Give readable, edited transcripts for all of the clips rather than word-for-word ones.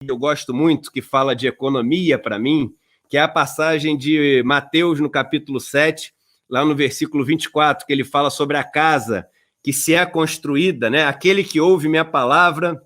eu gosto muito, que fala de economia para mim, que é a passagem de Mateus, no capítulo 7, lá no versículo 24, que ele fala sobre a casa que se é construída, né? Aquele que ouve minha palavra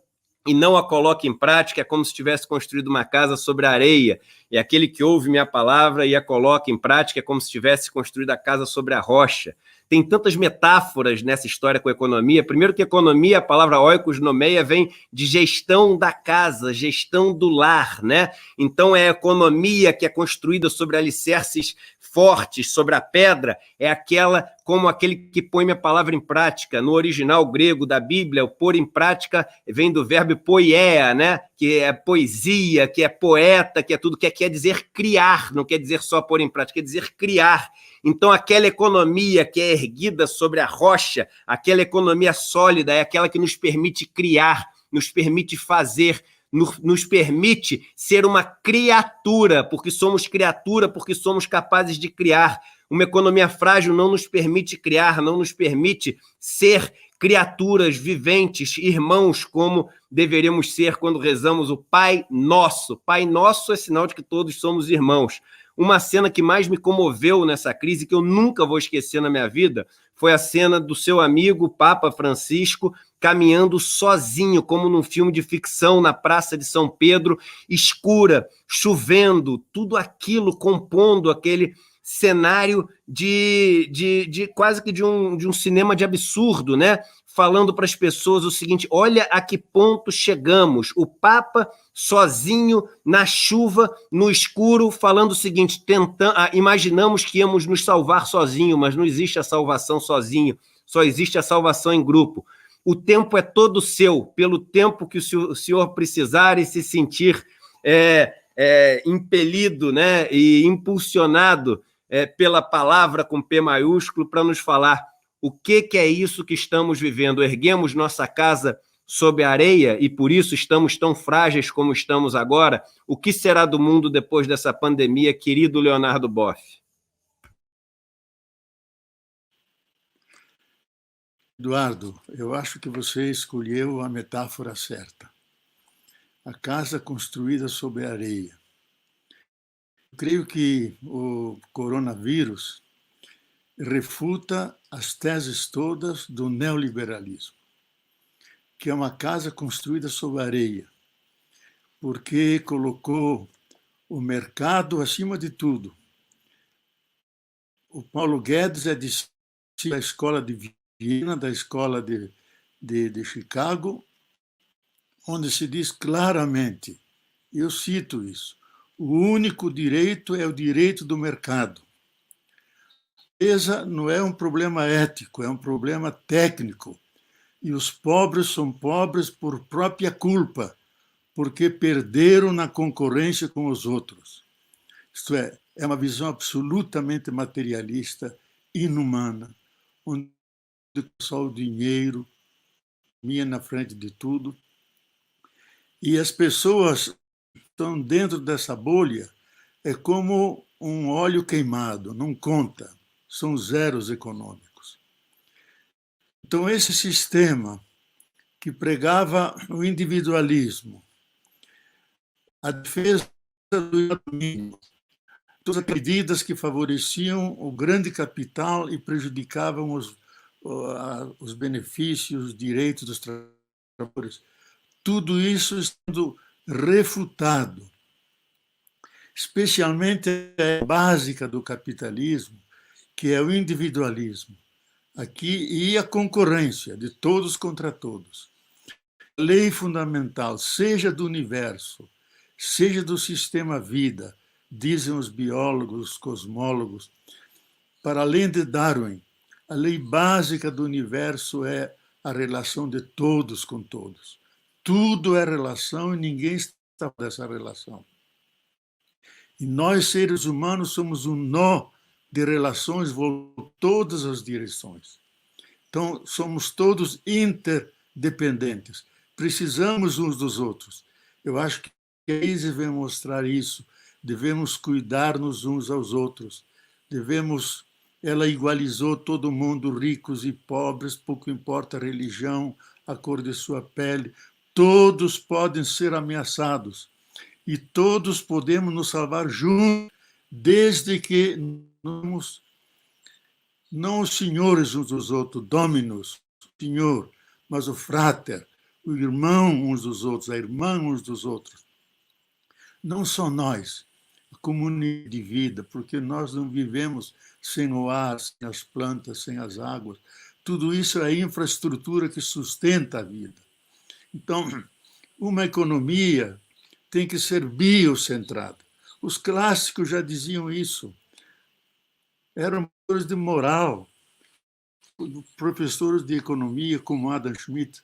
e não a coloca em prática é como se tivesse construído uma casa sobre a areia, e aquele que ouve minha palavra e a coloca em prática é como se tivesse construído a casa sobre a rocha. Tem tantas metáforas nessa história com a economia. Primeiro que economia, a palavra oikos nomeia, vem de gestão da casa, gestão do lar, né? Então é a economia que é construída sobre alicerces fortes, sobre a pedra, é aquela como aquele que põe minha palavra em prática. No original grego da Bíblia, o pôr em prática vem do verbo poieia, né? Que é poesia, que é poeta, que é tudo, que quer dizer criar, não quer dizer só pôr em prática, quer dizer criar. Então, aquela economia que é erguida sobre a rocha, aquela economia sólida, é aquela que nos permite criar, nos permite fazer, nos permite ser uma criatura, porque somos criatura, porque somos capazes de criar. Uma economia frágil não nos permite criar, não nos permite ser criaturas viventes, irmãos, como deveríamos ser quando rezamos o Pai Nosso. Pai Nosso é sinal de que todos somos irmãos. Uma cena que mais me comoveu nessa crise, que eu nunca vou esquecer na minha vida, foi a cena do seu amigo, Papa Francisco, caminhando sozinho, como num filme de ficção, na Praça de São Pedro, escura, chovendo, tudo aquilo compondo aquele cenário de quase que de um cinema de absurdo, né? Falando para as pessoas o seguinte: olha a que ponto chegamos. O Papa sozinho, na chuva, no escuro, falando o seguinte: imaginamos que íamos nos salvar sozinho, mas não existe a salvação sozinho, só existe a salvação em grupo. O tempo é todo seu, pelo tempo que o senhor precisar e se sentir impelido, né, e impulsionado pela palavra com P maiúsculo para nos falar o que é isso que estamos vivendo. Erguemos nossa casa sob a areia e por isso estamos tão frágeis como estamos agora. O que será do mundo depois dessa pandemia, querido Leonardo Boff? Eduardo, eu acho que você escolheu a metáfora certa. A casa construída sobre a areia. Eu creio que o coronavírus refuta as teses todas do neoliberalismo, que é uma casa construída sobre areia, porque colocou o mercado acima de tudo. O Paulo Guedes é da escola de Viena, da escola de Chicago, onde se diz claramente, eu cito isso, o único direito é o direito do mercado. Essa não é um problema ético, é um problema técnico. E os pobres são pobres por própria culpa, porque perderam na concorrência com os outros. Isto é uma visão absolutamente materialista, inumana, onde só o dinheiro vinha na frente de tudo. E as pessoas estão dentro dessa bolha, é como um óleo queimado, não conta, são zeros econômicos. Então, esse sistema que pregava o individualismo, a defesa do mínimo, todas as medidas que favoreciam o grande capital e prejudicavam os benefícios, os direitos dos trabalhadores, tudo isso sendo refutado. Especialmente a básica do capitalismo, que é o individualismo. Aqui, e a concorrência de todos contra todos. A lei fundamental, seja do universo, seja do sistema vida, dizem os biólogos, os cosmólogos, para além de Darwin, a lei básica do universo é a relação de todos com todos. Tudo é relação e ninguém está dessa relação. E nós, seres humanos, somos um nó de relações em todas as direções. Então, somos todos interdependentes. Precisamos uns dos outros. Eu acho que a crise vem mostrar isso. Devemos cuidar-nos uns aos outros. Ela igualizou todo mundo, ricos e pobres, pouco importa a religião, a cor de sua pele, Todos podem ser ameaçados e todos podemos nos salvar juntos, desde que não os senhores uns dos outros, dominus, senhor, mas o frater, o irmão uns dos outros, a irmã uns dos outros. Não só nós, a comunidade de vida, porque nós não vivemos sem o ar, sem as plantas, sem as águas. Tudo isso é a infraestrutura que sustenta a vida. Então, uma economia tem que ser biocentrada. Os clássicos já diziam isso. Eram professores de moral, professores de economia como Adam Smith.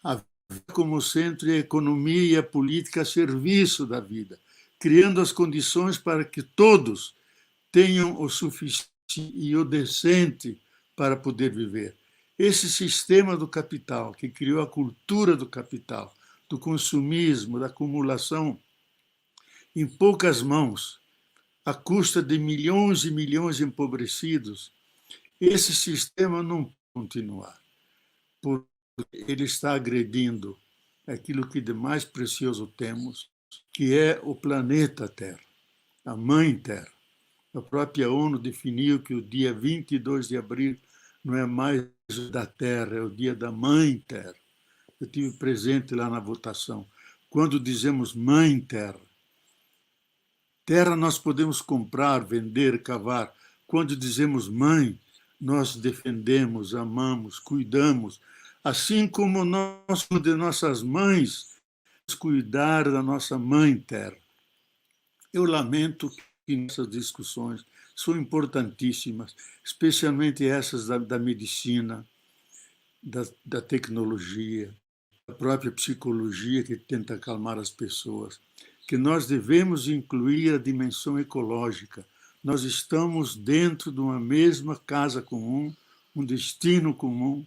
A vida como centro e a economia e a política a serviço da vida, criando as condições para que todos tenham o suficiente e o decente para poder viver. Esse sistema do capital, que criou a cultura do capital, do consumismo, da acumulação em poucas mãos, à custa de milhões e milhões de empobrecidos, esse sistema não pode continuar, porque ele está agredindo aquilo que de mais precioso temos, que é o planeta Terra, a Mãe Terra. A própria ONU definiu que o dia 22 de abril não é mais da Terra, é o dia da Mãe Terra. Eu tive presente lá na votação. Quando dizemos Mãe Terra, terra nós podemos comprar, vender, cavar. Quando dizemos mãe, nós defendemos, amamos, cuidamos, assim como nós, de nossas mães, cuidar da nossa mãe terra. Eu lamento que essas discussões são importantíssimas, especialmente essas da medicina, da tecnologia, da própria psicologia que tenta acalmar as pessoas, que nós devemos incluir a dimensão ecológica. Nós estamos dentro de uma mesma casa comum, um destino comum,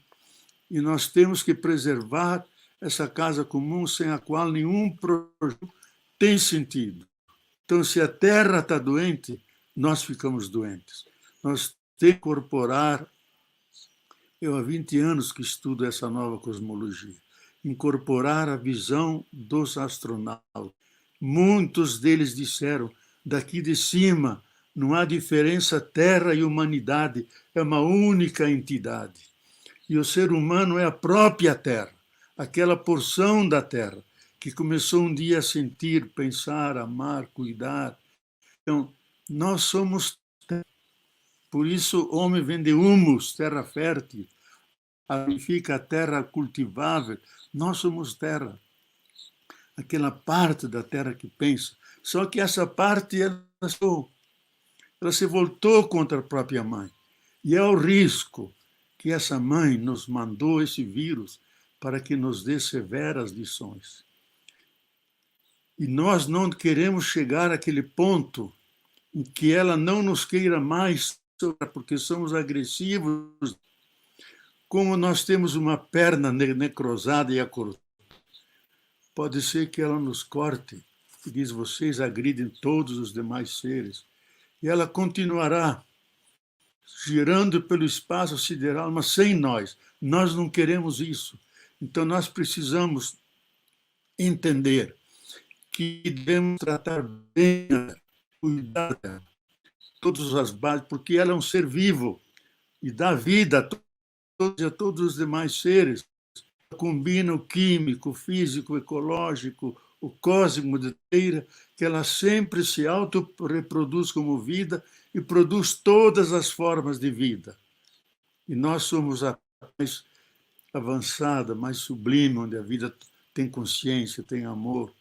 e nós temos que preservar essa casa comum sem a qual nenhum projeto tem sentido. Então, se a Terra está doente, nós ficamos doentes. Nós temos que incorporar. Eu há 20 anos que estudo essa nova cosmologia. Incorporar a visão dos astronautas. Muitos deles disseram, daqui de cima, não há diferença Terra e humanidade, é uma única entidade. E o ser humano é a própria Terra, aquela porção da Terra, que começou um dia a sentir, pensar, amar, cuidar. Então, nós somos terra. Por isso, o homem vem de humus, terra fértil, significa a terra cultivável. Nós somos terra, aquela parte da terra que pensa. Só que essa parte, ela se voltou contra a própria mãe. E é o risco que essa mãe nos mandou esse vírus para que nos dê severas lições. E nós não queremos chegar àquele ponto em que ela não nos queira mais, porque somos agressivos. Como nós temos uma perna necrosada e acortada, pode ser que ela nos corte e diz, vocês agridem todos os demais seres. E ela continuará girando pelo espaço sideral, mas sem nós. Nós não queremos isso. Então nós precisamos entender que devemos tratar bem, cuidar de todas as bases, porque ela é um ser vivo e dá vida a todos os demais seres. Combina o químico, o físico, o ecológico, o cósmico de inteira, que ela sempre se auto-reproduz como vida e produz todas as formas de vida. E nós somos a mais avançada, mais sublime, onde a vida tem consciência, tem amor,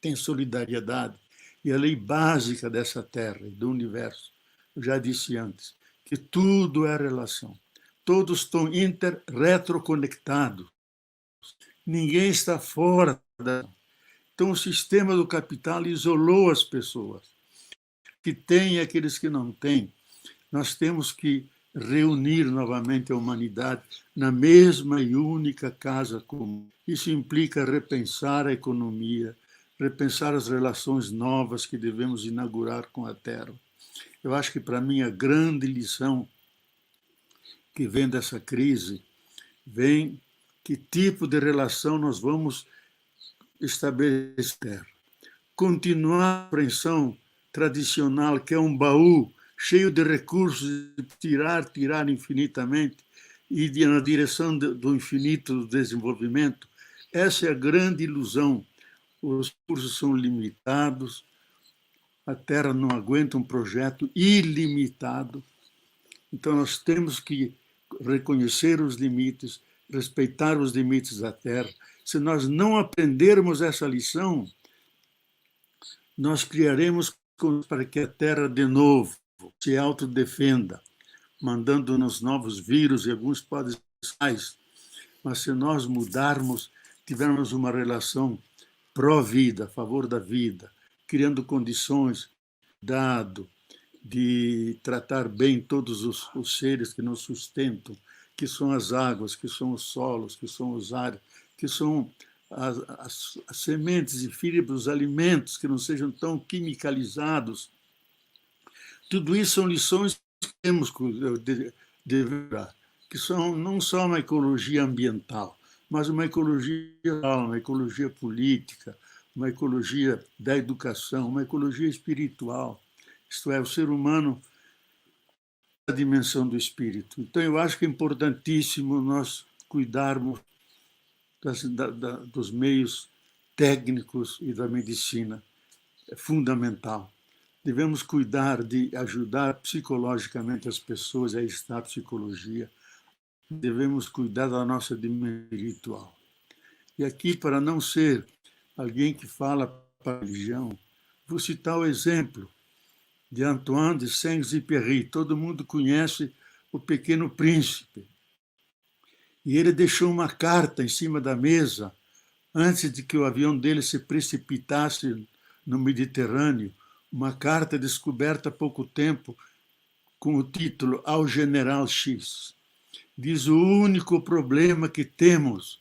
tem solidariedade. E a lei básica dessa Terra e do universo, eu já disse antes, que tudo é relação. Todos estão retroconectados. Ninguém está fora da... Então, o sistema do capital isolou as pessoas, que têm e aqueles que não têm. Nós temos que reunir novamente a humanidade na mesma e única casa comum. Isso implica repensar a economia, repensar as relações novas que devemos inaugurar com a Terra. Eu acho que, para mim, a grande lição que vem dessa crise vem que tipo de relação nós vamos estabelecer. Continuar a apreensão tradicional, que é um baú cheio de recursos, de tirar infinitamente, e na direção do infinito do desenvolvimento, essa é a grande ilusão. Os recursos são limitados, a Terra não aguenta um projeto ilimitado, então nós temos que reconhecer os limites, respeitar os limites da Terra. Se nós não aprendermos essa lição, nós criaremos para que a Terra, de novo, se autodefenda, mandando-nos novos vírus, e alguns podem ser mais. Mas se nós mudarmos, tivermos uma relação pró-vida, a favor da vida, criando condições, dado, de tratar bem todos os seres que nos sustentam, que são as águas, que são os solos, que são os ares, que são as sementes e fibras, os alimentos que não sejam tão quimicalizados. Tudo isso são lições que temos de ver, que são não só uma ecologia ambiental, mas uma ecologia geral, uma ecologia política, uma ecologia da educação, uma ecologia espiritual. Isto é, o ser humano, a dimensão do espírito. Então, eu acho que é importantíssimo nós cuidarmos dos meios técnicos e da medicina. É fundamental. Devemos cuidar de ajudar psicologicamente as pessoas, aí está a psicologia. Devemos cuidar da nossa dimensão espiritual. E aqui, para não ser alguém que fala para a religião, vou citar o exemplo de Antoine de Saint-Exupéry. Todo mundo conhece O Pequeno Príncipe. E ele deixou uma carta em cima da mesa, antes de que o avião dele se precipitasse no Mediterrâneo, uma carta descoberta há pouco tempo, com o título Ao General X. Diz: o único problema que temos,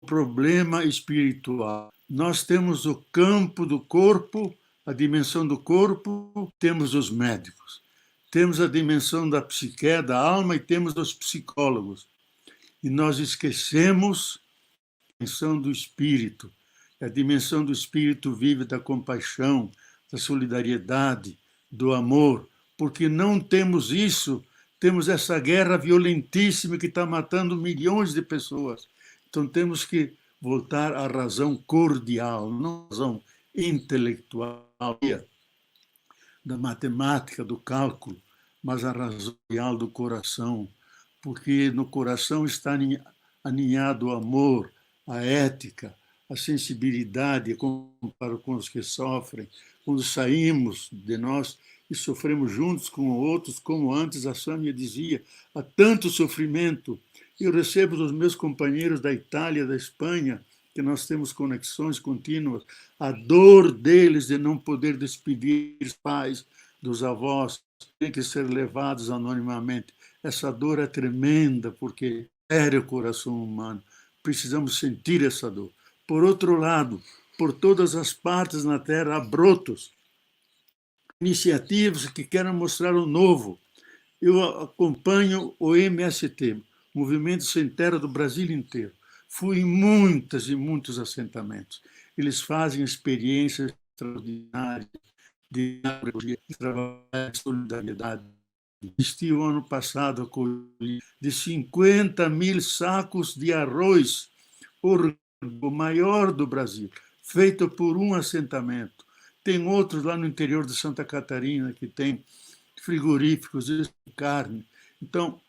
o problema espiritual. Nós temos o campo do corpo, a dimensão do corpo, temos os médicos. Temos a dimensão da psique, da alma, e temos os psicólogos. E nós esquecemos a dimensão do espírito. A dimensão do espírito vive da compaixão, da solidariedade, do amor. Porque não temos isso, temos essa guerra violentíssima que está matando milhões de pessoas. Então temos que voltar à razão cordial, não à razão intelectual da matemática, do cálculo, mas a razão real do coração, porque no coração está aninhado o amor, a ética, a sensibilidade para com os que sofrem. Quando saímos de nós e sofremos juntos com outros, como antes a Sâmia dizia, há tanto sofrimento. Eu recebo dos meus companheiros da Itália, da Espanha, que nós temos conexões contínuas, a dor deles de não poder despedir os pais, dos avós, têm que ser levados anonimamente. Essa dor é tremenda, porque fere o coração humano. Precisamos sentir essa dor. Por outro lado, por todas as partes na Terra há brotos, iniciativas que querem mostrar o novo. Eu acompanho o MST, Movimento Sem Terra do Brasil inteiro. Fui em muitos e muitos assentamentos. Eles fazem experiências extraordinárias de trabalho de solidariedade. Estive o ano passado a colher de 50 mil sacos de arroz, o maior do Brasil, feito por um assentamento. Tem outros lá no interior de Santa Catarina que tem frigoríficos de carne. Então,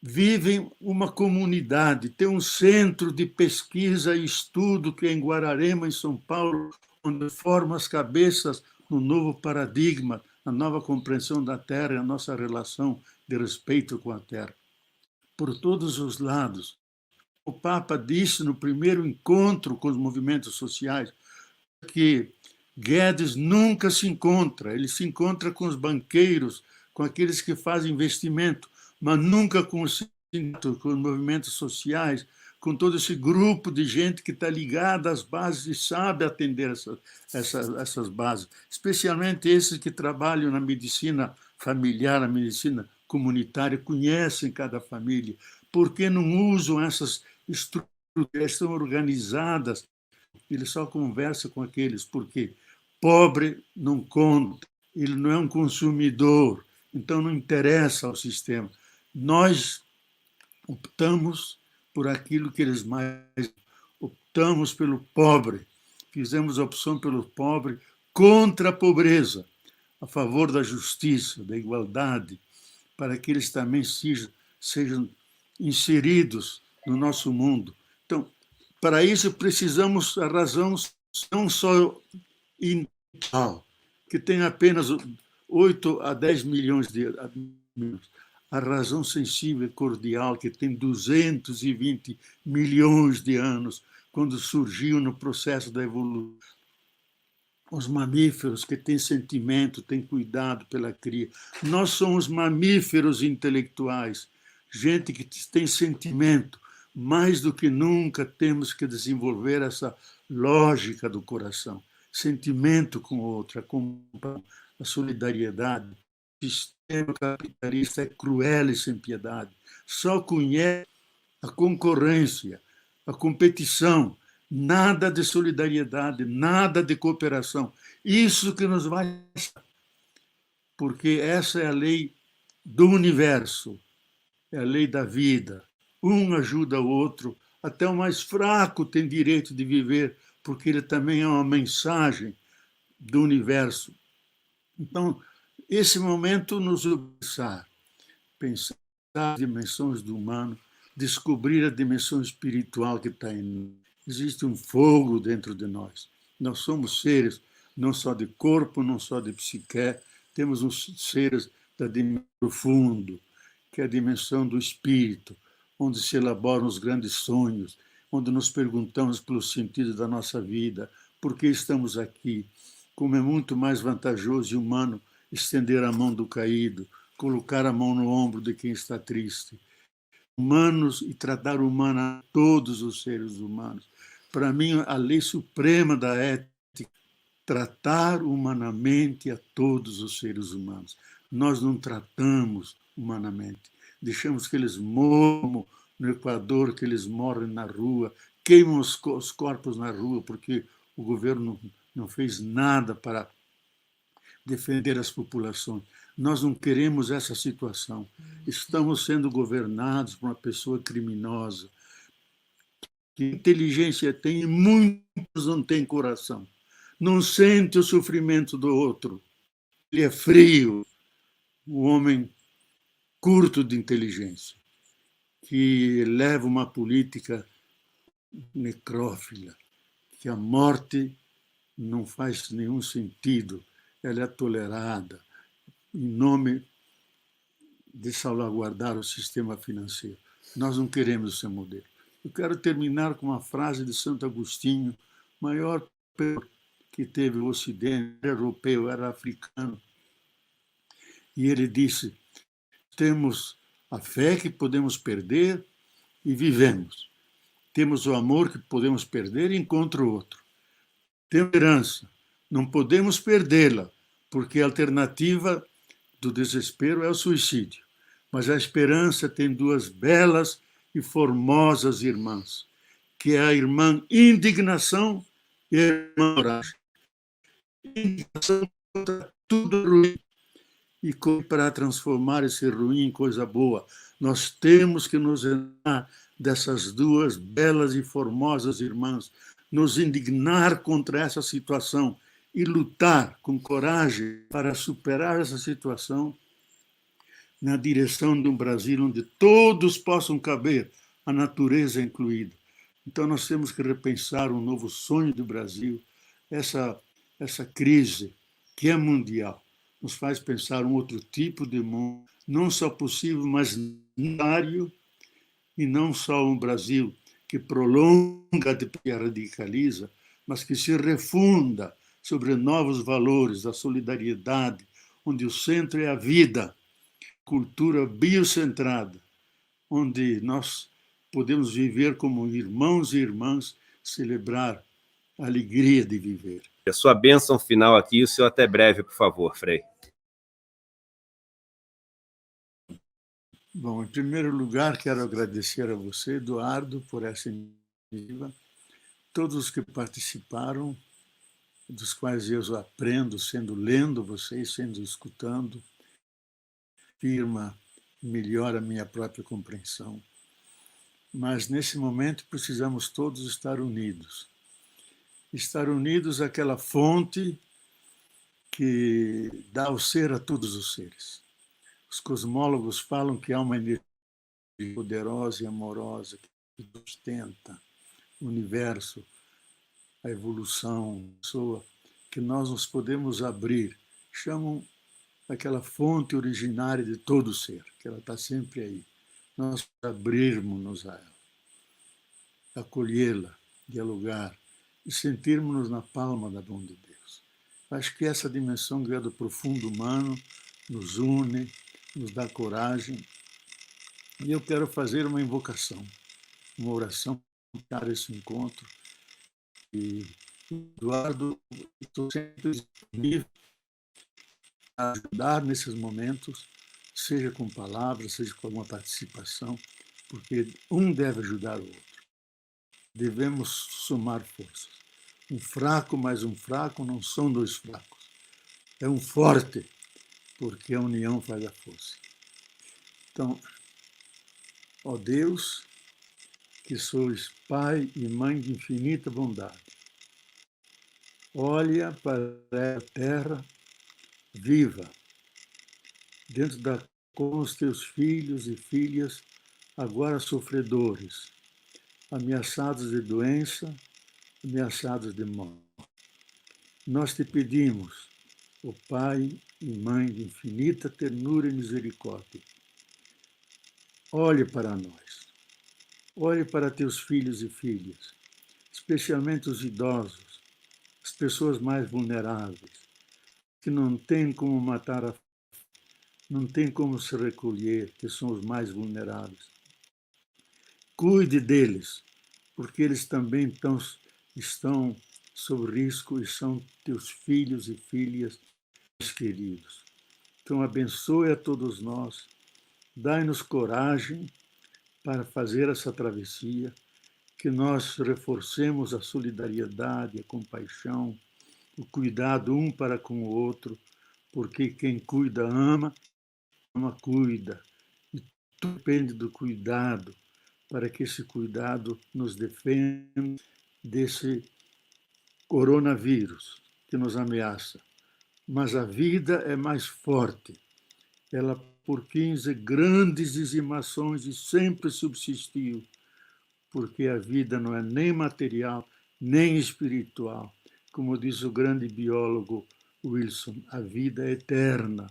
vivem uma comunidade, tem um centro de pesquisa e estudo que é em Guararema, em São Paulo, onde forma as cabeças no novo paradigma, na nova compreensão da Terra e a nossa relação de respeito com a Terra. Por todos os lados. O Papa disse no primeiro encontro com os movimentos sociais que Guedes nunca se encontra, ele se encontra com os banqueiros, com aqueles que fazem investimento, mas nunca com os movimentos sociais, com todo esse grupo de gente que está ligada às bases e sabe atender essas bases, especialmente esses que trabalham na medicina familiar, na medicina comunitária, conhecem cada família, por que não usam essas estruturas que estão organizadas? Ele só conversa com aqueles, porque pobre não conta, ele não é um consumidor, então não interessa ao sistema. Nós optamos por aquilo que eles mais... Optamos pelo pobre, fizemos a opção pelo pobre contra a pobreza, a favor da justiça, da igualdade, para que eles também sejam inseridos no nosso mundo. Então, para isso precisamos a razão não só individual, que tem apenas 8 a 10 milhões de anos, a razão sensível e cordial, que tem 220 milhões de anos, quando surgiu no processo da evolução. Os mamíferos que têm sentimento, têm cuidado pela cria. Nós somos mamíferos intelectuais, gente que tem sentimento. Mais do que nunca temos que desenvolver essa lógica do coração, sentimento com o outro, a solidariedade. O sistema capitalista é cruel e sem piedade. Só conhece a concorrência, a competição, nada de solidariedade, nada de cooperação. Isso que nos vai... Porque essa é a lei do universo, é a lei da vida. Um ajuda o outro, até o mais fraco tem direito de viver, porque ele também é uma mensagem do universo. Então, esse momento nos pensar as dimensões do humano, descobrir a dimensão espiritual que está em nós. Existe um fogo dentro de nós. Nós somos seres não só de corpo, não só de psique, temos uns seres da dimensão profundo, que é a dimensão do espírito, onde se elaboram os grandes sonhos, onde nos perguntamos pelo sentido da nossa vida, por que estamos aqui, como é muito mais vantajoso e humano estender a mão do caído, colocar a mão no ombro de quem está triste. Humanos e tratar humana todos os seres humanos. Para mim, a lei suprema da ética, tratar humanamente a todos os seres humanos. Nós não tratamos humanamente. Deixamos que eles morram no Equador, que eles morrem na rua, queimam os corpos na rua, porque o governo não fez nada para defender as populações. Nós não queremos essa situação. Estamos sendo governados por uma pessoa criminosa. Que inteligência tem e muitos não têm coração. Não sente o sofrimento do outro. Ele é frio. O homem curto de inteligência, que leva uma política necrófila, que a morte não faz nenhum sentido, ela é tolerada em nome de salvaguardar o sistema financeiro. Nós não queremos esse modelo. Eu quero terminar com uma frase de Santo Agostinho, maior que teve o Ocidente, era europeu, era africano. E ele disse: temos a fé que podemos perder e vivemos. Temos o amor que podemos perder e encontra o outro. Temos esperança, não podemos perdê-la, porque a alternativa do desespero é o suicídio. Mas a esperança tem duas belas e formosas irmãs, que é a irmã indignação e a irmã coragem. Indignação contra tudo ruim, e para transformar esse ruim em coisa boa, nós temos que nos lembrar dessas duas belas e formosas irmãs, nos indignar contra essa situação e lutar com coragem para superar essa situação na direção de um Brasil onde todos possam caber, a natureza incluída. Então nós temos que repensar um novo sonho do Brasil, essa crise que é mundial. Nos faz pensar um outro tipo de mundo, não só possível, mas necessário, e não só um Brasil que prolonga e radicaliza, mas que se refunda sobre novos valores da solidariedade, onde o centro é a vida, cultura biocentrada, onde nós podemos viver como irmãos e irmãs, celebrar a alegria de viver. A sua bênção final aqui, o senhor até breve, por favor, Frei. Bom, em primeiro lugar, quero agradecer a você, Eduardo, por essa iniciativa, todos os que participaram, dos quais eu aprendo, lendo vocês, escutando, melhora a minha própria compreensão. Mas, nesse momento, precisamos todos estar unidos. Estar unidos àquela fonte que dá o ser a todos os seres. Os cosmólogos falam que há uma energia poderosa e amorosa que sustenta o universo, a evolução, a pessoa, que nós nos podemos abrir. Chamam aquela fonte originária de todo ser, que ela está sempre aí. Nós abrirmos-nos a ela, acolhê-la, dialogar e sentirmos-nos na palma da mão de Deus. Acho que essa dimensão do profundo humano nos une, nos dá coragem. E eu quero fazer uma invocação, uma oração para esse encontro. E, Eduardo, estou sempre disponível a ajudar nesses momentos, seja com palavras, seja com alguma participação, porque um deve ajudar o outro. Devemos somar forças. Um fraco mais um fraco não são dois fracos. É um forte, porque a união faz a força. Então, ó Deus, que sois Pai e Mãe de infinita bondade, olha para a terra viva, dentro da com os teus filhos e filhas, agora sofredores, ameaçados de doença, ameaçados de morte. Nós te pedimos, ó Pai e Mãe de infinita ternura e misericórdia, olhe para nós, olhe para teus filhos e filhas, especialmente os idosos, as pessoas mais vulneráveis, que não têm como matar a fome, não têm como se recolher, que são os mais vulneráveis. Cuide deles, porque eles também estão sob risco e são teus filhos e filhas queridos. Então, abençoe a todos nós, dai-nos coragem para fazer essa travessia, que nós reforcemos a solidariedade, a compaixão, o cuidado um para com o outro, porque quem cuida ama, ama cuida. E tudo depende do cuidado, para que esse cuidado nos defenda desse coronavírus que nos ameaça. Mas a vida é mais forte. Ela, por 15 grandes dizimações, e sempre subsistiu, porque a vida não é nem material, nem espiritual. Como diz o grande biólogo Wilson, a vida é eterna,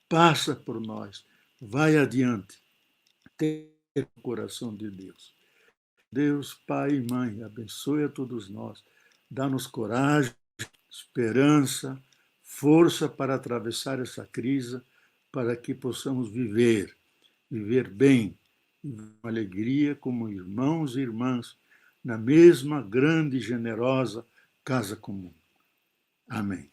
passa por nós, vai adiante, tem o coração de Deus. Deus, Pai e Mãe, abençoe a todos nós, dá-nos coragem, esperança, força para atravessar essa crise, para que possamos viver bem, com alegria, como irmãos e irmãs, na mesma grande e generosa casa comum. Amém.